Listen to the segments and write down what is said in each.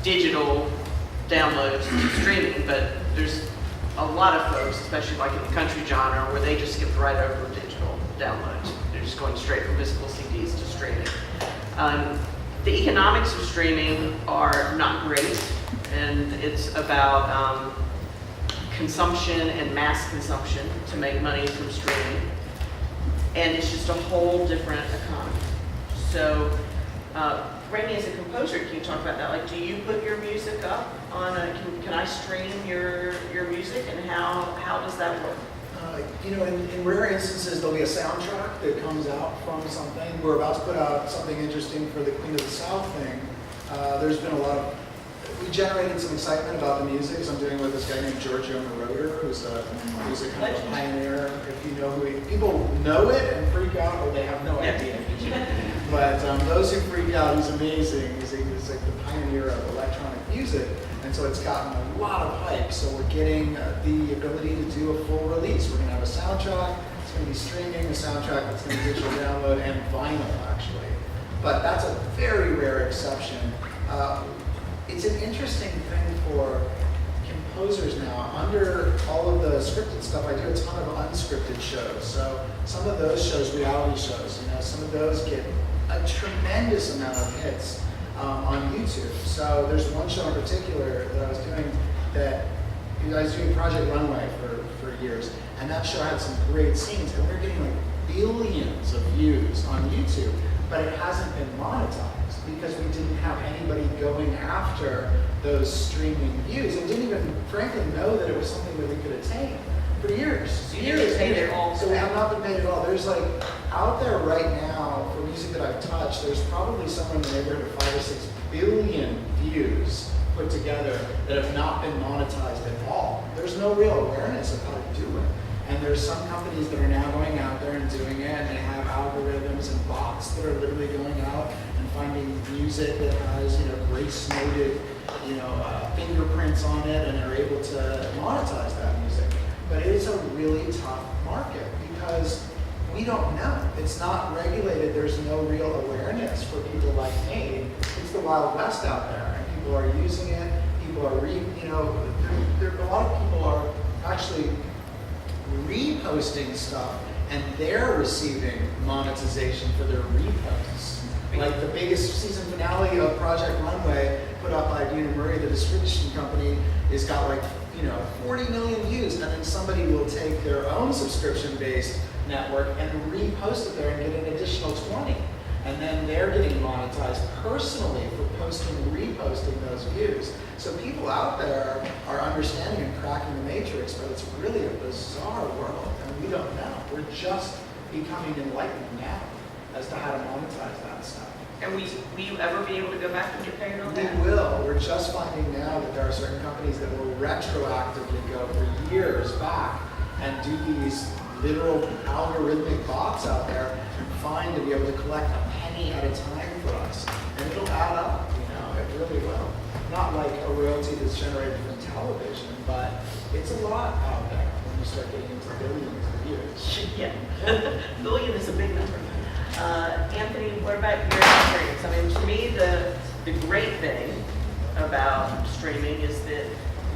digital downloads to streaming, but there's a lot of folks, especially like in the country genre, where they just skip right over digital downloads. They're just going straight from physical CDs to streaming. The economics of streaming are not great, and it's about consumption and mass consumption to make money from streaming. And it's just a whole different economy. So, Rainey, as a composer, can you talk about that? Like, do you put your music up on can I stream your music, and how does that work? In rare instances, there'll be a soundtrack that comes out from something. We're about to put out something interesting for the Queen of the South thing. There's been we generated some excitement about the music. So I'm doing with this guy named Giorgio Moroder, who's a kind of a pioneer. If you know people know it and freak out, or they have no idea. But those who freak out, he's amazing. He's like the pioneer of electronic music. And so it's gotten a lot of hype. So we're getting the ability to do a full release. We're going to have a soundtrack. It's going to be streaming, a soundtrack that's going to be digital download, and vinyl, actually. But that's a very rare exception. It's an interesting thing for composers now. Under all of the scripted stuff, I do a ton of unscripted shows. So some of those shows, reality shows, some of those get a tremendous amount of hits on YouTube. So there's one show in particular that I was doing that I was doing Project Runway for years, and that show had some great scenes, and we're getting like billions of views on YouTube, but it hasn't been monetized because we didn't have anybody going after those streaming views, and didn't even frankly know that it was something that we could attain for years. So you didn't get paid at all. So we have not been paid at all. There's like out there right now for music that I've touched, there's probably somewhere in the neighborhood of 5 or 6 billion views put together that have not been monetized at all. There's no real awareness of how to do it. And there's some companies that are now going out there and doing it, and they have algorithms and bots that are literally going out and finding music that has, grace noted, fingerprints on it, and are able to monetize that music. But it is a really tough market because we don't know. It's not regulated. There's no real awareness for people like me. It's the Wild West out there, and people are using it. People are a lot of people are actually reposting stuff, and they're receiving monetization for their reposts. Like the biggest season finale of Project Runway, put up by Dina Murray, the distribution company, has got 40 million views, and then somebody will take their own subscription-based network and repost it there and get an additional 20. And then they're getting monetized personally for posting and reposting those views. So people out there are understanding and cracking the matrix, but it's really a bizarre world, and we don't know. We're just becoming enlightened now as to how to monetize that stuff. And will you ever be able to go back and get paid on that? We will. We're just finding now that there are certain companies that will retroactively go for years back and do these literal algorithmic bots out there and find to be able to collect a penny at a time for us. And it'll add up, it really will. Not like a royalty that's generated from television, but it's a lot out there when you start getting into billions of views. Yeah, billion is a big number. Anthony, what about your experience? I mean, to me, the great thing about streaming is that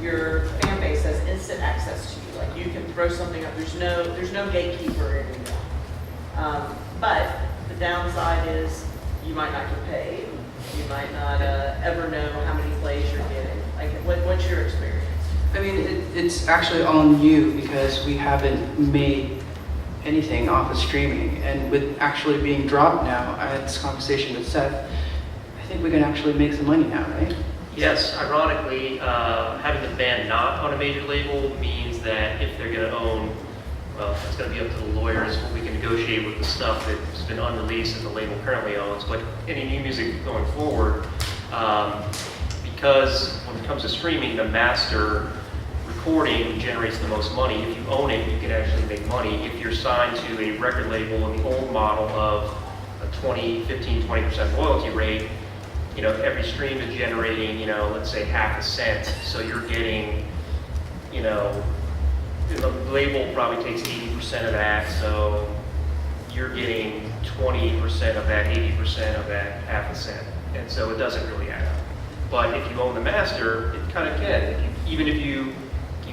your fan base has instant access to you. Like, you can throw something up. There's no gatekeeper anymore. But the downside is you might not get paid. You might not ever know how many plays you're getting. Like, what's your experience? I mean, it's actually on you because we haven't made anything off of streaming. And with actually being dropped now, I had this conversation with Seth. I think we can actually make some money now, right? Yes, ironically, having the band not on a major label means that if they're going to own, well, it's going to be up to the lawyers what we can negotiate with the stuff that's been unreleased and the label currently owns. But any new music going forward, because when it comes to streaming, the master recording generates the most money. If you own it, you can actually make money. If you're signed to a record label in the old model of a 15-20% royalty rate, every stream is generating, let's say half a cent. So you're getting, the label probably takes 80% of that. So you're getting 20% of that, 80% of that half a cent. And so it doesn't really add up. But if you own the master, it kind of can. Even if you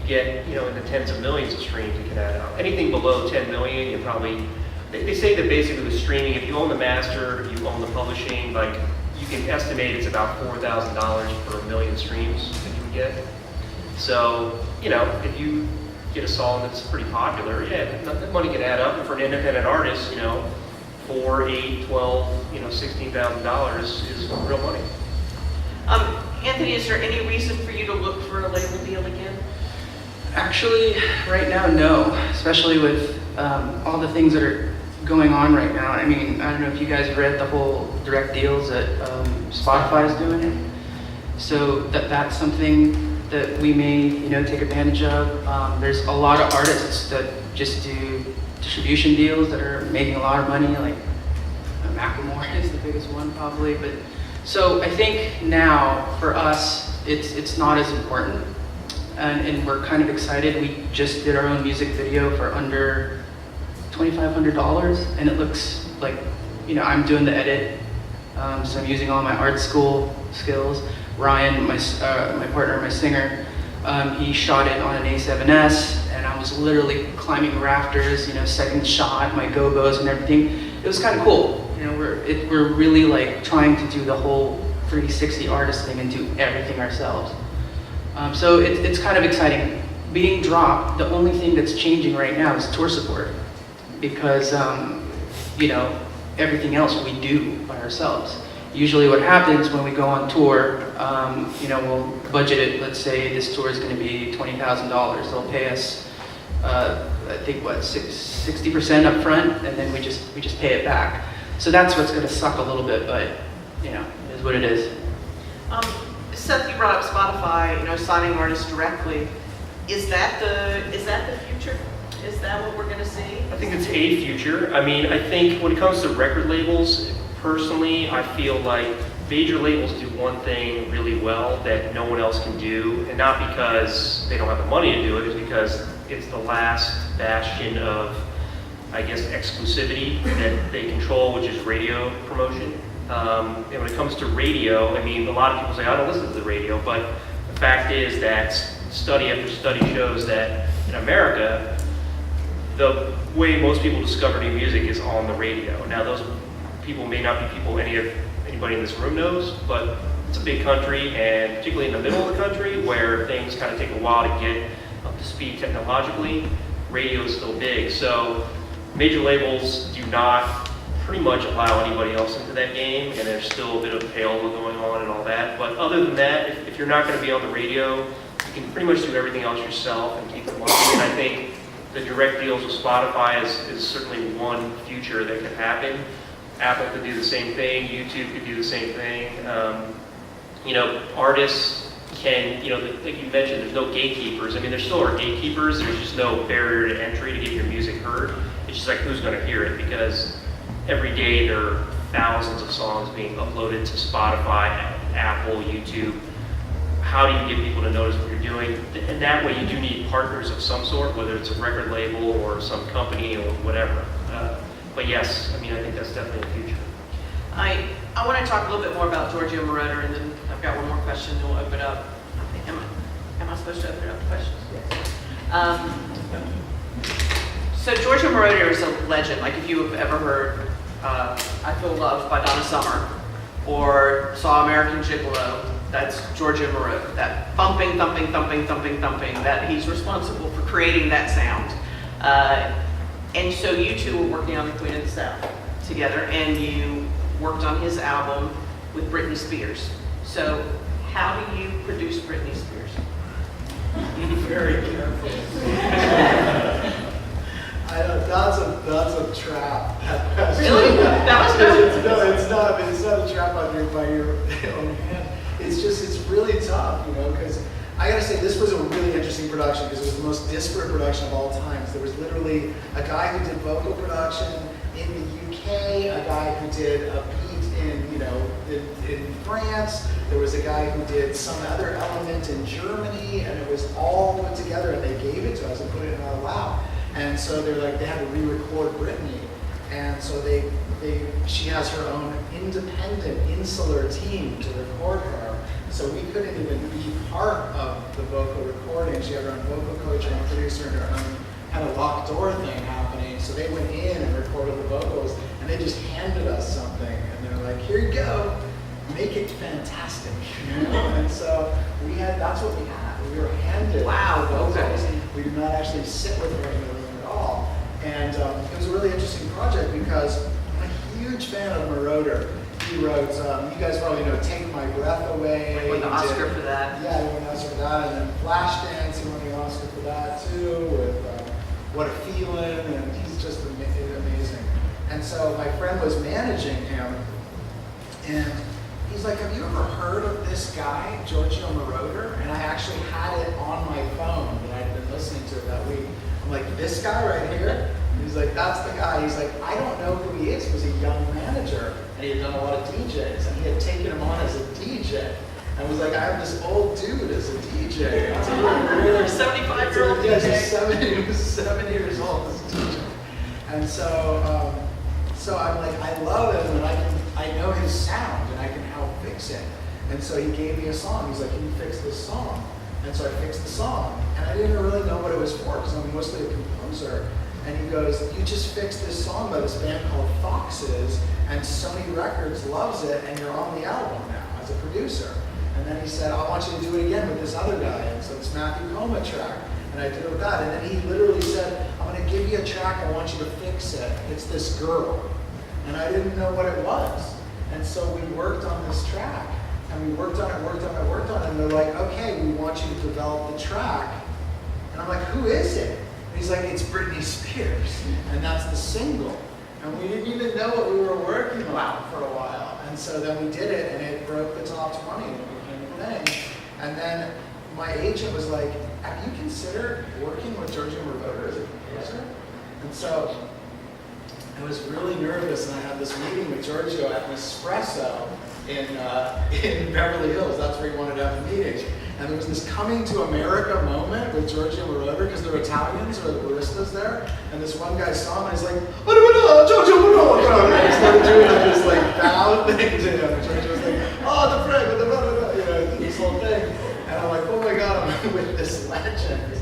get, in the tens of millions of streams, it can add up. Anything below 10 million, you probably, they say that basically with streaming, if you own the master, you own the publishing, like, you can estimate it's about $4,000 per million streams that you would get. So, if you get a song that's pretty popular, yeah, that money can add up. And for an independent artist, $4, $8, $12, $16,000 is real money. Anthony, is there any reason for you to look for a label deal again? Actually, right now, no. Especially with all the things that are going on right now. I mean, I don't know if you guys read the whole direct deals that Spotify is doing. So that's something that we may, take advantage of. There's a lot of artists that just do distribution deals that are making a lot of money, like Macklemore is the biggest one probably. But so I think now for us, it's not as important, and we're kind of excited. We just did our own music video for under $2,500, and it looks like, I'm doing the edit, so I'm using all my art school skills. Ryan, my partner, my singer, he shot it on an A7S, and I was literally climbing rafters, second shot, my go-go's and everything. It was kind of cool. We're really like trying to do the whole 360 artist thing and do everything ourselves. So it's kind of exciting. Being dropped, the only thing that's changing right now is tour support, because everything else we do by ourselves. Usually what happens when we go on tour, we'll budget it. Let's say this tour is going to be $20,000. They'll pay us, I think 60% up front, and then we just pay it back. So that's what's going to suck a little bit, but it is what it is. Seth, you brought up Spotify, signing artists directly. Is that the future? Is that what we're going to see? I think it's a future. I mean, I think when it comes to record labels, personally, I feel like major labels do one thing really well that no one else can do, and not because they don't have the money to do it, it's because it's the last bastion of, I guess, exclusivity that they control, which is radio promotion. And when it comes to radio, I mean, a lot of people say, I don't listen to the radio, but the fact is that study after study shows that in America, the way most people discover new music is on the radio. Now, those people may not be people anybody in this room knows, but it's a big country, and particularly in the middle of the country where things kind of take a while to get up to speed technologically, radio is still big. So major labels do not pretty much allow anybody else into that game, and there's still a bit of payola going on and all that. But other than that, if you're not going to be on the radio, you can pretty much do everything else yourself and keep the money. And I think the direct deals with Spotify is certainly one future that could happen. Apple could do the same thing. YouTube could do the same thing. Artists can, like you mentioned, there's no gatekeepers. I mean, there still are gatekeepers. There's just no barrier to entry to get your music heard. It's just like, who's going to hear it? Because every day there are thousands of songs being uploaded to Spotify, Apple, YouTube. How do you get people to notice what you're doing? And that way you do need partners of some sort, whether it's a record label or some company or whatever. But yes, I mean, I think that's definitely the future. I want to talk a little bit more about Giorgio Moroder, and then I've got one more question, and we'll open up. Am I supposed to open up the questions? Yes. So Giorgio Moroder is a legend. Like, if you have ever heard I Feel Loved by Donna Summer, or saw American Gigolo, that's Giorgio Moroder. That thumping, thumping, thumping, thumping, thumping, that he's responsible for creating that sound. And so you two were working on The Queen of the South together, and you worked on his album with Britney Spears. So how do you produce Britney Spears? Very careful. That's a trap. Really? That was good. No, it's not a trap by your own hand. It's really tough, because I gotta say, this was a really interesting production because it was the most disparate production of all times. There was literally a guy who did vocal production in the UK, a guy who did a beat in France. There was a guy who did some other element in Germany, and it was all put together, and they gave it to us and put it in our lap. And so they had to re-record Britney, and so she has her own independent, insular team to record her. So couldn't even be part of the vocal recording. She had her own vocal coach, her own producer, and her own kind of locked door thing happening. So they went in and recorded the vocals, and they just handed us something, and they're like, "Here you go, make it fantastic." You know? And so that's what we had. We were handed Wow, the vocals. okay. We did not actually sit with her in the room at all. And it was a really interesting project because I'm a huge fan of Moroder. He wrote, you guys probably know Take My Breath Away. Won the He Oscar did- for that. Yeah, he won the Oscar for that. And then Flashdance, he won the Oscar for that too, with What a Feeling, and he's just amazing. And so my friend was managing him, and he's like, "Have you ever heard of this guy, Giorgio Moroder?" And I actually had it on my phone that I'd been listening to it that week. I'm like, "This guy right here?" And he's like, "That's the guy." He's like, "I don't know who he is." He was a young manager, and he had done a lot of DJs, and he had taken him on as a DJ. And was like, "I have this old dude as a DJ." And so You're a 75-year-old yeah, DJ. he was 70 years old as a DJ. And so, so I'm like, I love him, and I know his sound, and I can help fix it. And so he gave me a song. He's like, "Can you fix this song?" And so I fixed the song, and I didn't really know what it was for because I'm mostly a composer. And he goes, "You just fixed this song by this band called Foxes, and Sony Records loves it, and you're on the album now as a producer." And then he said, "I want you to do it again with this other guy." And so it's Matthew Coma track. And I did it with that. And then he literally said, "I'm going to give you a track. I want you to fix it. It's this girl." And I didn't know what it was. And so we worked on this track. And we worked on it. And they're like, "Okay, we want you to develop the track." And I'm like, "Who is it?" And he's like, "It's Britney Spears." And that's the single. And we didn't even know what we were working on for a while. And so then we did it, and it broke the top 20, and it became a thing. And then my agent was like, "Have you considered working with Giorgio Moroder as a composer?" And so I was really nervous, and I had this meeting with Giorgio at Nespresso in Beverly Hills. That's where he wanted to have the meeting. And there was this coming to America moment with Giorgio Moroder because they're Italians or the baristas there. And this one guy saw him and he's like, "Giorgio Moroder!" And he started doing this like bow thing to him. And Giorgio was like, "Oh, the friend, this whole thing." And I'm like, "Oh my God, I'm with this legend."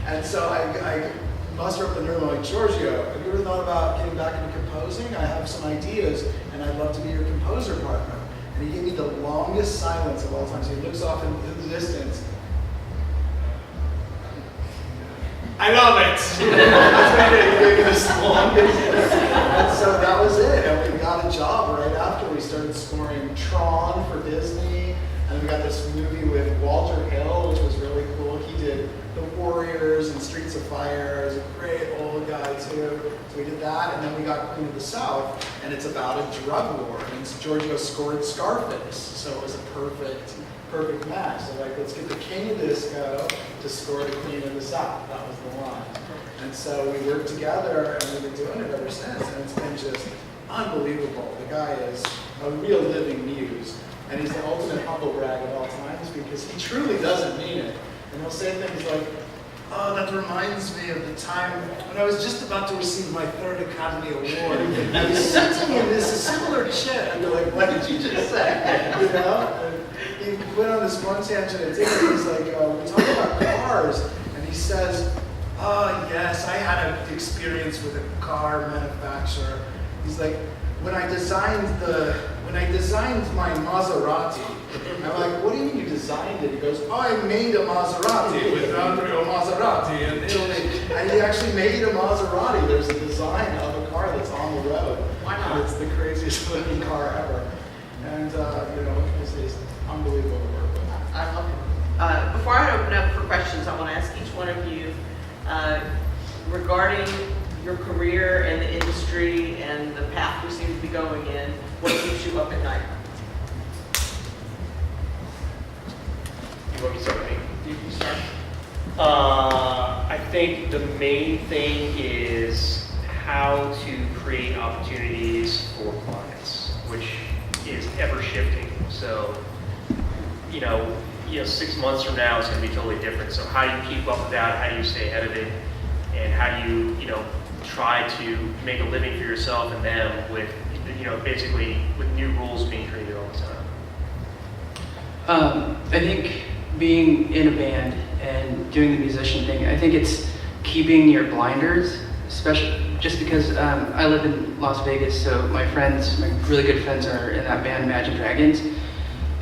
And so I muster up the nerve. I'm like, "Giorgio, have you ever thought about getting back into composing? I have some ideas, and I'd love to be your composer partner." And he gave me the longest silence of all time. So he looks off into the distance. "I love it." That's what he did. He gave me this longest. And so that was it. And we got a job right after. We started scoring Tron for Disney. And we got this movie with Walter Hill, which was really cool. He did The Warriors and Streets of Fire. He's a great old guy too. So we did that, and then we got Queen of the South, and it's about a drug war. And Giorgio scored Scarface, so it was a perfect match. So like, let's get the king of disco to score the Queen of the South. That was the line. And so we worked together, and we've been doing it ever since. And it's been just unbelievable. The guy is a real living muse. And he's the ultimate humble brag of all times because he truly doesn't mean it. And he'll say things like, "Oh, that reminds me of the time when I was just about to receive my 3rd Academy Award. I was sitting in this similar chair." And you're like, "What did you just say?" You know? And he went on this one tangent at dinner. He's like, we talk about cars. And he says, "Oh, yes, I had an experience with a car manufacturer." He's like, when I designed my Maserati," I'm like, "What do you mean you designed it?" He goes, "Oh, I made a Maserati with Andrea Maserati in Italy." And he actually made a Maserati. There's a design of a car that's on the road. Why not? And it's the craziest looking car ever. And, it's unbelievable to work with. I love it. Before I open up for questions, I want to ask each one of you regarding your career and the industry and the path we seem to be going in, what keeps you up at night? You want me to start with me? You start. I think the main thing is how to create opportunities for clients, which is ever shifting. So, 6 months from now it's going to be totally different. So how do you keep up with that? How do you stay ahead of it? And how do you, try to make a living for yourself and them with, basically with new rules being created all the time? I think being in a band and doing the musician thing, I think it's keeping your blinders, especially just because I live in Las Vegas, so my really good friends are in that band, Imagine Dragons.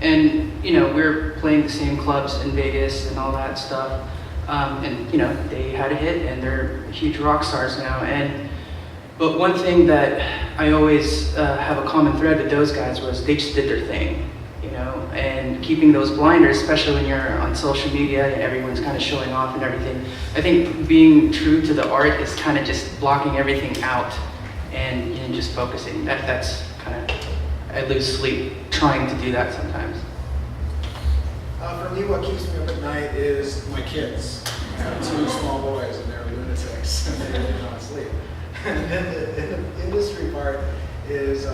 And, we're playing the same clubs in Vegas and all that stuff. And, they had a hit and they're huge rock stars now. But one thing that I always have a common thread with those guys was they just did their thing, and keeping those blinders, especially when you're on social media and everyone's kind of showing off and everything. I think being true to the art is kind of just blocking everything out and just focusing. That's kind of, I lose sleep trying to do that sometimes. For me, what keeps me up at night is my kids. I have 2 small boys and they're lunatics and they do not sleep. And then the industry part is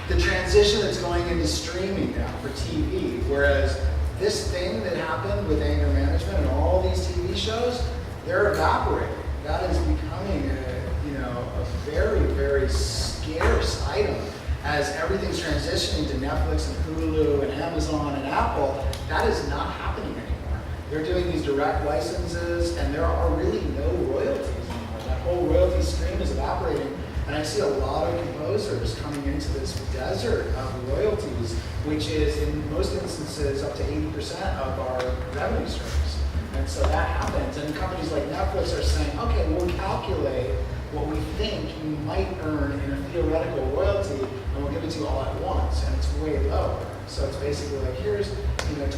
the transition that's going into streaming now for TV. Whereas this thing that happened with anger management and all these TV shows, they're evaporating. That is becoming a very, very scarce item as everything's transitioning to Netflix and Hulu and Amazon and Apple. That is not happening anymore. They're doing these direct licenses and there are really no royalties anymore. That whole royalty stream is evaporating. And I see a lot of composers coming into this desert of royalties, which is in most instances up to 80% of our revenue streams. And so that happens. And companies like Netflix are saying, okay, we'll calculate what we think you might earn in a theoretical royalty, and we'll give it to you all at once. And it's way lower. So it's basically like, here's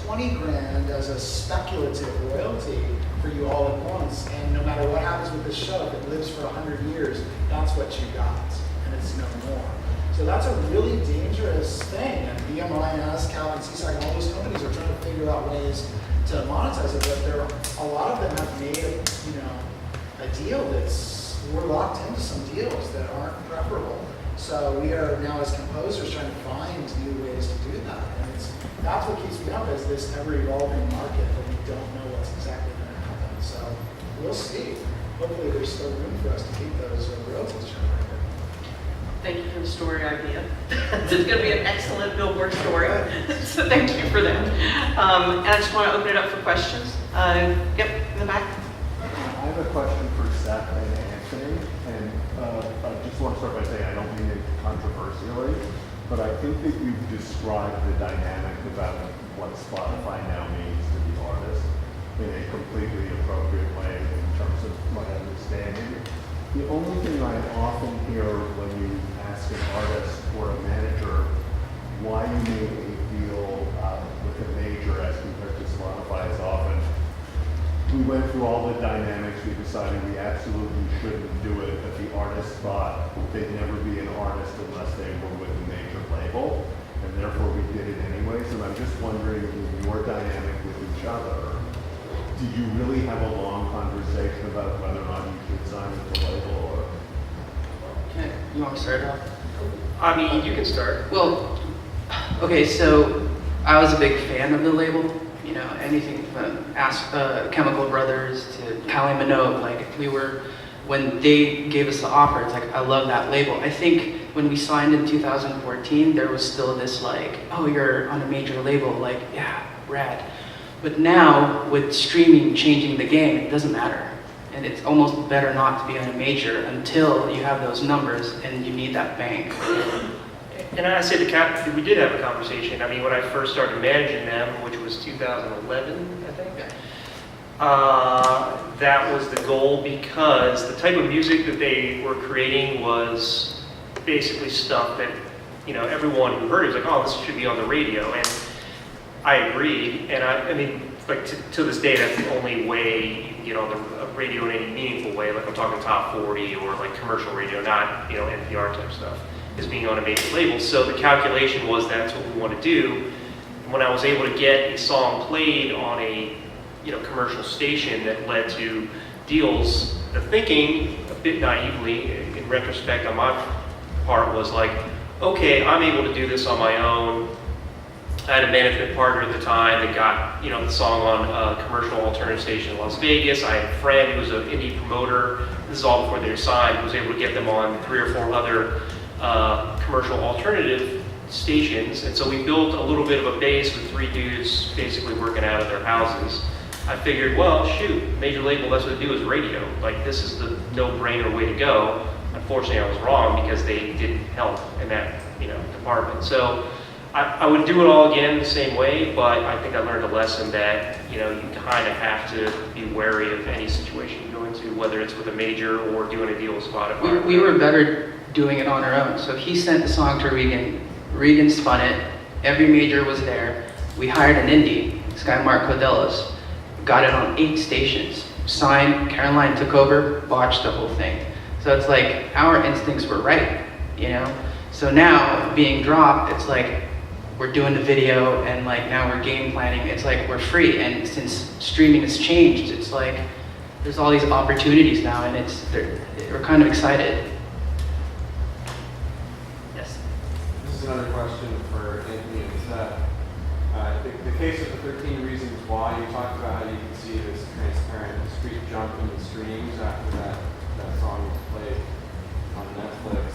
20 grand as a speculative royalty for you all at once, and no matter what happens with this show, if it lives for 100 years, that's what you got, and it's no more. So that's a really dangerous thing, and BMI and ASCAP and CSAC and all those companies are trying to figure out ways to monetize it, but a lot of them have made a deal we're locked into some deals that aren't preferable. So we are now as composers trying to find new ways to do that, and that's what keeps me up, is this ever-evolving market that we don't know what's exactly going to happen. So we'll see. Hopefully there's still room for us to keep those royalties generated. Thank you for the story idea. It's going to be an excellent billboard story. So thank you for that. And I just want to open it up for questions. Yep, in the back. I have a question for Seth and Anthony, and I just want to start by saying I don't mean it controversially, but I think that you've described the dynamic about what Spotify now means to the artist in a completely appropriate way in terms of my understanding. The only thing I often hear when you ask an artist or a manager why you made a deal with a major as compared to Spotify is often, we went through all the dynamics, we decided we absolutely shouldn't do it, but the artist thought they'd never be an artist unless they were with a major label, and therefore we did it anyways. And I'm just wondering, in your dynamic with each other, did you really have a long conversation about whether or not you should sign with the label? Or? Okay, you want me to start off? I mean, you can start. Well, okay, so I was a big fan of the label. Anything from Chemical Brothers to Kylie Minogue, when they gave us the offer, it's like, I love that label. I think when we signed in 2014, there was still this oh, you're on a major label, yeah, rad. But now, with streaming changing the game, it doesn't matter. And it's almost better not to be on a major until you have those numbers and you need that bank. And I said we did have a conversation. I mean, when I first started managing them, which was 2011, I think, that was the goal, because the type of music that they were creating was basically stuff that, everyone who heard it was like, oh, this should be on the radio. And I agreed. And I mean, to this day, that's the only way you can get on the radio in any meaningful way. I'm talking top 40 or commercial radio, not, NPR type stuff, is being on a major label. So the calculation was that's what we want to do. And when I was able to get a song played on a commercial station that led to deals, the thinking, a bit naively in retrospect on my part, was okay, I'm able to do this on my own. I had a management partner at the time that got the song on a commercial alternative station in Las Vegas. I had a friend who was an indie promoter. This is all before they were signed. Who was able to get them on 3 or 4 other commercial alternative stations, and so we built a little bit of a base with 3 dudes basically working out of their houses. I figured, well, shoot, major label, that's what they do is radio. Like, this is the no-brainer way to go. Unfortunately, I was wrong because they didn't help in that, department. So I would do it all again the same way, but I think I learned a lesson that, you kind of have to be wary of any situation you go into, whether it's with a major or doing a deal with Spotify. We were better doing it on our own. So he sent the song to Regan. Regan spun it. Every major was there. We hired an indie, this guy Mark Codellos. Got it on 8 stations. Signed, Caroline took over, botched the whole thing. So it's like our instincts were right, So now being dropped, it's like we're doing the video and like now we're game planning. It's like we're free. And since streaming has changed, it's like there's all these opportunities now, and we're kind of excited. Yes. This is another question for Anthony and Seth. The case of the 13 Reasons Why, you talked about how you can see this transparent street jump in the streams after that song was played on Netflix.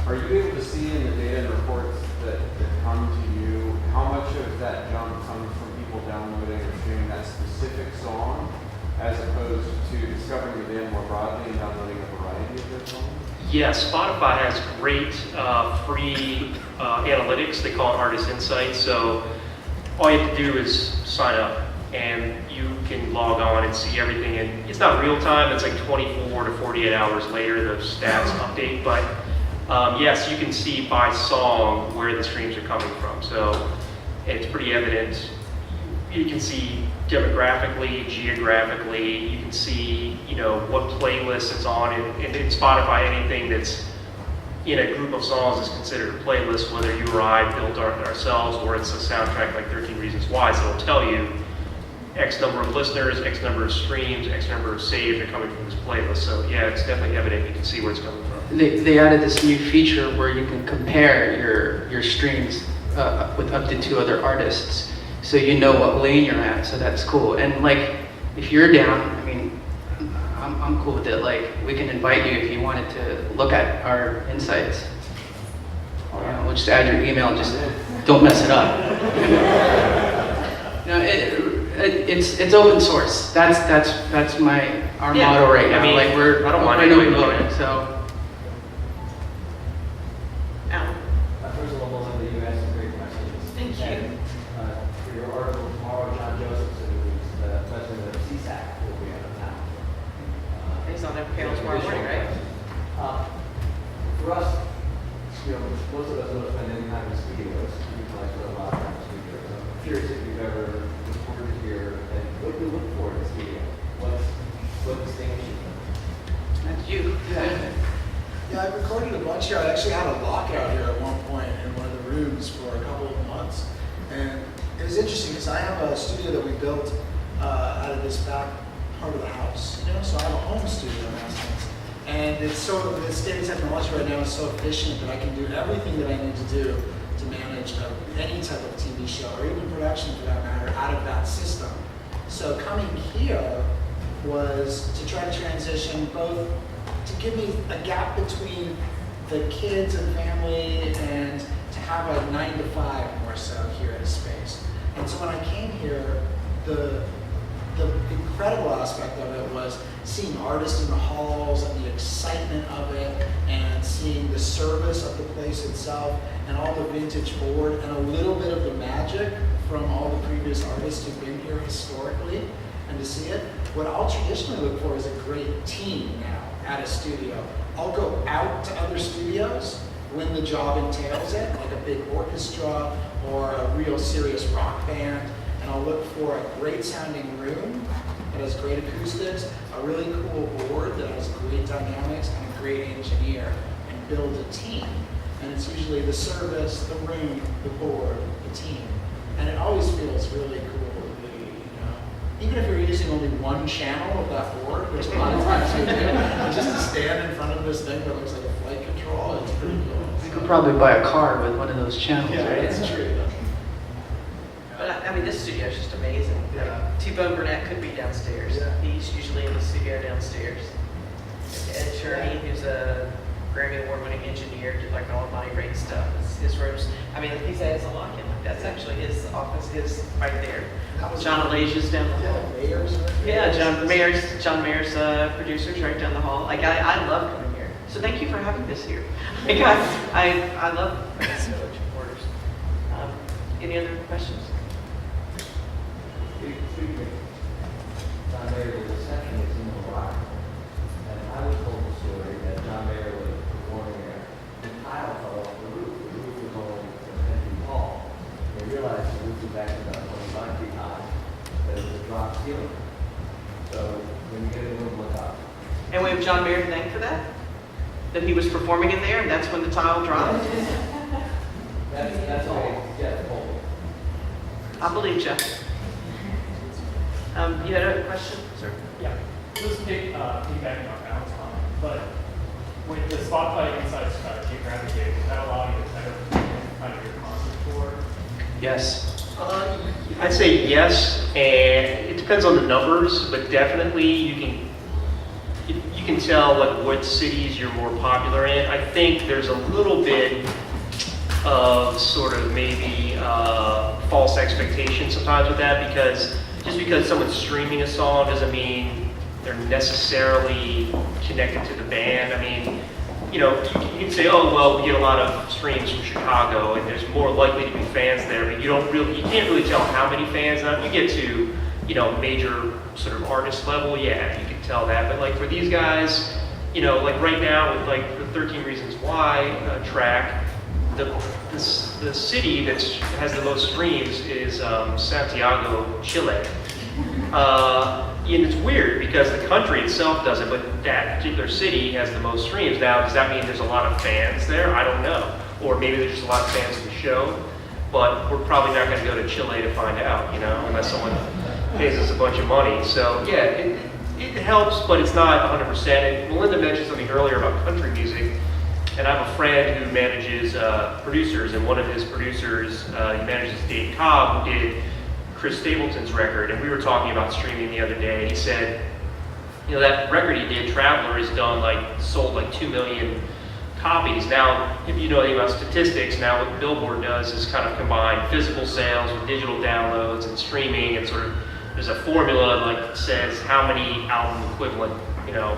Are you able to see in the data and reports that come to you, how much of that jump comes from people downloading or streaming that specific song, as opposed to discovering the band more broadly and downloading a variety of their songs? Yes, Spotify has great free analytics. They call it Artist Insights. So all you have to do is sign up, and you can log on and see everything. And it's not real time. It's like 24 to 48 hours later, the stats update. But yes, you can see by song where the streams are coming from. So it's pretty evident. You can see demographically, geographically. You can see, what playlist it's on. And in Spotify, anything that's in a group of songs is considered a playlist, whether you or I built ourselves or it's a soundtrack like 13 Reasons Why. So it'll tell you X number of listeners, X number of streams, X number of saves are coming from this playlist. So yeah, it's definitely evident. You can see where it's coming from. They added this new feature where you can compare your streams with up to 2 other artists, so you know what lane you're at. So that's cool. And like, if you're down, I mean, I'm cool with it. Like, we can invite you if you wanted to look at our insights. We'll just add your email. Just don't mess it up. It's open source. That's our motto right now. I mean, like I don't mind open anybody book, doing it. So. Alan? First of all, Melinda, you asked some great questions. Thank you. And, for your article tomorrow, John Josephson, who's the president of CSAC, will be out of town. He's on that panel tomorrow morning, right? For us, most of us don't spend any time in studios. We like to a lot of time in studios. I'm curious if you've ever recorded here and what you look for in a studio. What distinguishes them? That's you. Yeah, I recorded a bunch here. I actually had a lockout here at one point in one of the rooms for a couple of months. And it was interesting because I have a studio that we built out of this back part of the house, so I have a home studio in essence. And the state of technology right now is so efficient that I can do everything that I need to do to manage any type of TV show or even production for that matter out of that system. So coming here was to try to transition both to give me a gap between the kids and family and to have a 9 to 5 more so here at a space. And so when I came here, the incredible aspect of it was seeing artists in the halls and the excitement of it and seeing the service of the place itself and all the vintage board and a little bit of the magic from all the previous artists who've been here historically, and to see it. What I'll traditionally look for is a great team now at a studio. I'll go out to other studios when the job entails it, like a big orchestra or a real serious rock band, and I'll look for a great sounding room that has great acoustics, a really cool board that has great dynamics, and a great engineer, and build a team. And it's usually the service, the room, the board, the team. And it always feels really cool. Even if you're using only one channel of that board, there's a lot of times you do, and just to stand in front of this thing that looks like a flight control, it's pretty cool. You could probably buy a car with one of those channels, Yeah, right? it's true. But I mean, this studio is just amazing. Yeah. Like, T-Bone Burnett could be downstairs. Yeah. He's usually in the studio downstairs. Ed Cherney, who's a Grammy Award-winning engineer, did like all the Monty Rate stuff. It's his rooms. I mean, he says a lock in, that's actually his office is right there. That was- John Alasia's down the hall. Yeah, mayors. Yeah, John Mayer's producer's right down the hall. Like, I love coming here. So thank you for having this here. Like, I love Village Reporters. Any other questions? Excuse me. John Mayer, the reception is in the rock. And I was told the story that John Mayer was performing there. The tile fell off the roof. The roof was only 10 feet tall. They realized the roof was actually about 25 feet high. There was a drop ceiling. So when you get in the room, look up. And we have John Mayer to thank for that? That he was performing in there and that's when the tile dropped? That's all. Yeah, the whole. I believe you. You had a question, sir? Yeah, just piggybacking off Alan's comment, but with the Spotify Insights geographic data, does that allow you to better kind of your concert tour? Yes. I'd say yes, and it depends on the numbers, but definitely you can tell like what cities you're more popular in. I think there's a little bit of sort of maybe false expectation sometimes with that, because just because someone's streaming a song doesn't mean they're necessarily connected to the band. I mean, you know, you can say, oh, well, we get a lot of streams from Chicago, and there's more likely to be fans there, but you can't really tell how many fans. Now, if you get to, you know, major sort of artist level, yeah, you can tell that. But like for these guys, you know, like right now with like the 13 Reasons Why track, the city that has the most streams is Santiago, Chile. And it's weird because the country itself doesn't, but that particular city has the most streams. Now, does that mean there's a lot of fans there? I don't know. Or maybe there's just a lot of fans of the show, but we're probably not going to go to Chile to find out, you know, unless someone pays us a bunch of money. So, yeah, it helps, but it's not 100%. And Melinda mentioned something earlier about country music, and I have a friend who manages producers, and one of his producers, he manages Dave Cobb, who did Chris Stapleton's record, and we were talking about streaming the other day. He said, you know, that record he did, Traveler, has sold like 2 million copies. Now, if you know anything about statistics, now what Billboard does is kind of combine physical sales with digital downloads and streaming, and sort of there's a formula like says how many album equivalent, you know,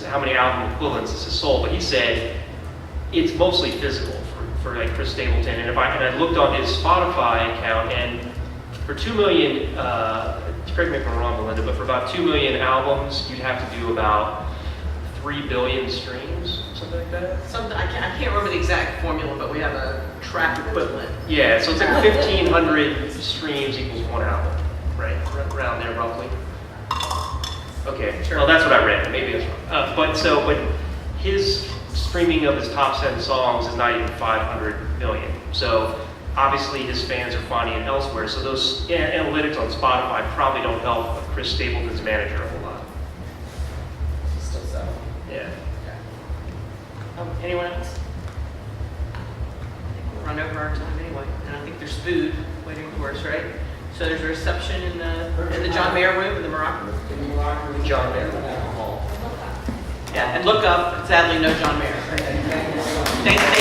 how many album equivalents this is sold. But he said it's mostly physical for like Chris Stapleton. And I looked on his Spotify account, and for 2 million, correct me if I'm wrong, Melinda, but for about 2 million albums, you'd have to do about 3 billion streams, something like that. I can't remember the exact formula, but we have a track equivalent. Yeah, so it's like 1,500 streams equals one album, right? Around there roughly. Okay, Sure. well that's what I read. Maybe that's wrong. But his streaming of his top 7 songs is not even 500 million. So obviously his fans are finding it elsewhere. So those analytics on Spotify probably don't help Chris Stapleton's manager a whole lot. Still so. Yeah. Anyone else? I think we'll run over our time anyway, and I think there's food waiting for us, right? So there's a reception in the John Mayer room, in the Morocco room. John Mayer. Yeah, and look up, sadly, no John Mayer. Thank